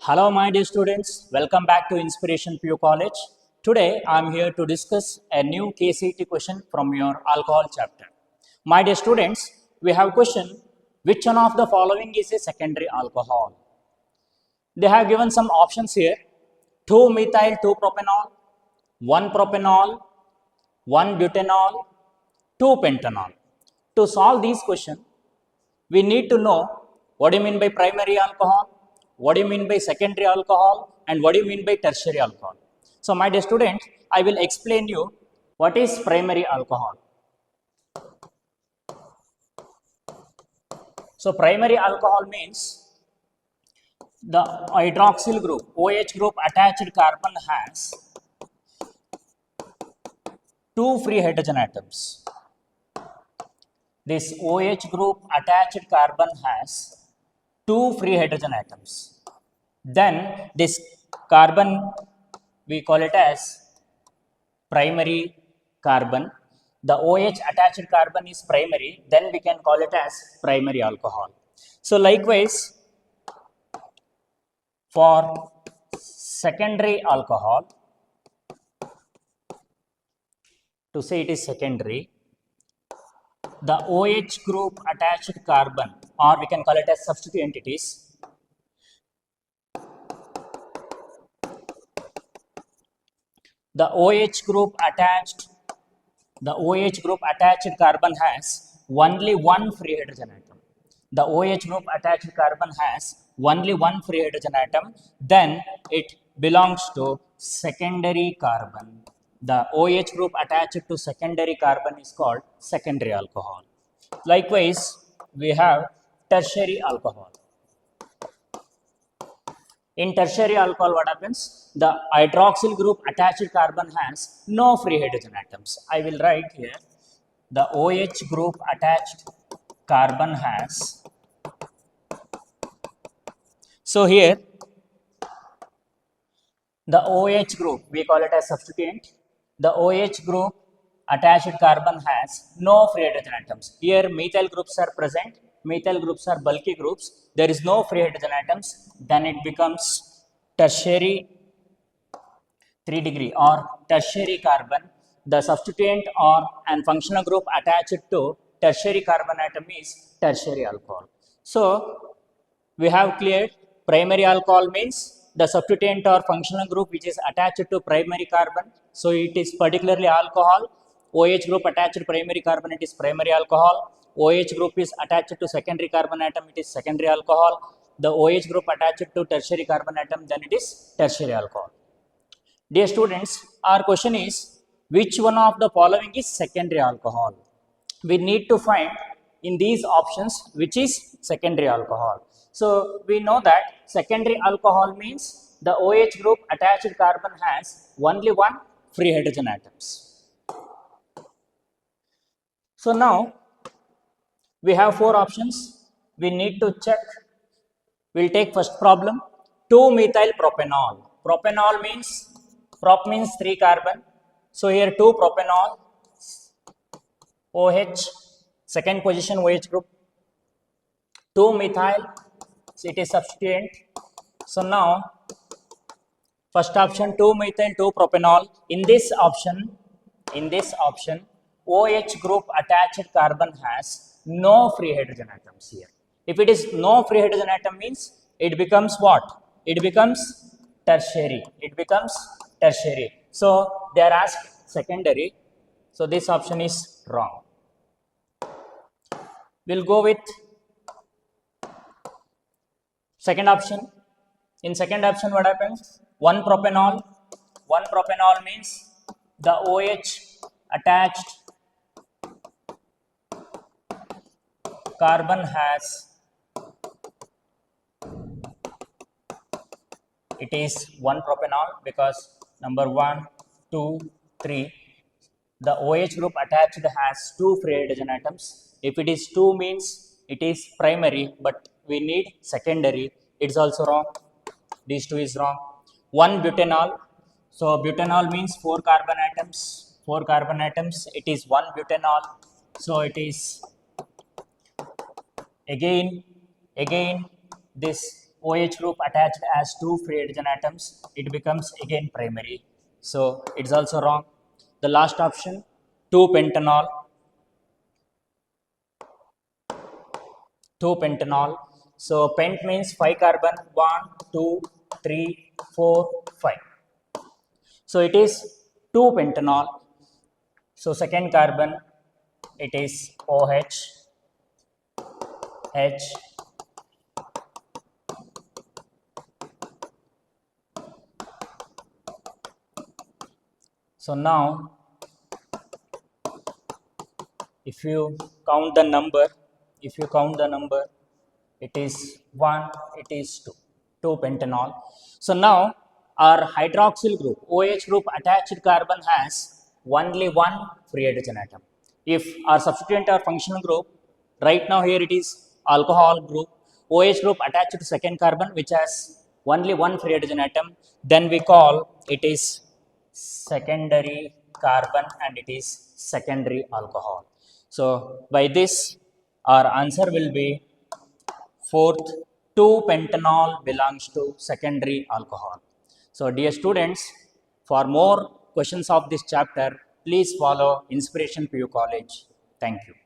Hello my dear students, welcome back to Inspiration PU College. Today I am here to discuss a new K-CET question from your alcohol chapter. My dear students, we have question, which one of the following is a secondary alcohol? They have given some options here, 2-methyl 2-propanol, 1-propanol, 1-butanol, 2-pentanol. To solve these questions, we need to know what do you mean by primary alcohol, what do you mean by secondary alcohol, and what do you mean by tertiary alcohol. So my dear students, I will explain you what is primary alcohol. So primary alcohol means the hydroxyl group, OH group attached carbon has two free hydrogen atoms. This OH group attached carbon has two free hydrogen atoms. Then this carbon, we call it as primary carbon. The OH attached carbon is primary, then we can call it as primary alcohol. So likewise, for secondary alcohol, to say it is secondary, the OH group attached carbon, or we can call it as substituent entities, the OH group attached carbon has only one free hydrogen atom. The OH group attached carbon has only one free hydrogen atom, then it belongs to secondary carbon. The OH group attached to secondary carbon is called secondary alcohol. Likewise, we have tertiary alcohol. In tertiary alcohol, what happens? The hydroxyl group attached carbon has no free hydrogen atoms. I will write here, the OH group attached carbon has. So here, the OH group, we call it as substituent. The OH group attached carbon has no free hydrogen atoms. Here, methyl groups are present. Methyl groups are bulky groups. There is no free hydrogen atoms. Then it becomes tertiary 3 degree or tertiary carbon. The substituent or and functional group attached to tertiary carbon atom is tertiary alcohol. So we have cleared primary alcohol means the substituent or functional group which is attached to primary carbon. So it is particularly alcohol. OH group attached primary carbon, it is primary alcohol. OH group is attached to secondary carbon atom, it is secondary alcohol. The OH group attached to tertiary carbon atom, then it is tertiary alcohol. Dear students, our question is, which one of the following is secondary alcohol? We need to find in these options which is secondary alcohol. So we know that secondary alcohol means the OH group attached carbon has only one free hydrogen atoms. So now we have four options. We need to check. We'll take first problem, 2-methyl propanol. Propanol means, prop means 3 carbon. So here 2-propanol, OH, second position OH group, 2-methyl, so it is substituent. So now, first option 2-methyl 2-propanol. In this option, OH group attached carbon has no free hydrogen atoms here. If it is no free hydrogen atom means it becomes what? It becomes tertiary. So they are asked secondary. So this option is wrong. We'll go with second option. In second option, what happens? 1-propanol. 1-propanol means the OH attached carbon has, it is 1-propanol because number 1, 2, 3, the OH group attached has 2 free hydrogen atoms. If it is 2 means it is primary, but we need secondary. It's also wrong. These 2 is wrong. 1-butanol. So butanol means 4 carbon atoms. 4 carbon atoms. It is 1-butanol. So it is again Again, this OH group attached as two free hydrogen atoms, it becomes again primary. So it's also wrong. The last option, 2-pentanol, 2-pentanol. So pent means 5 carbon, 1, 2, 3, 4, 5. So it is 2-pentanol. So second carbon, it is OH, H. So now, if you count the number, it is 1, it is 2, 2-pentanol. So now, our hydroxyl group, OH group attached carbon has only one free hydrogen atom. If our substituent or functional group, right now here it is alcohol group, OH group attached to second carbon which has only one free hydrogen atom, then we call it is secondary carbon and it is secondary alcohol. So by this, our answer will be fourth, 2-pentanol belongs to secondary alcohol. So dear students, for more questions of this chapter, please follow Inspiration PU College. Thank you.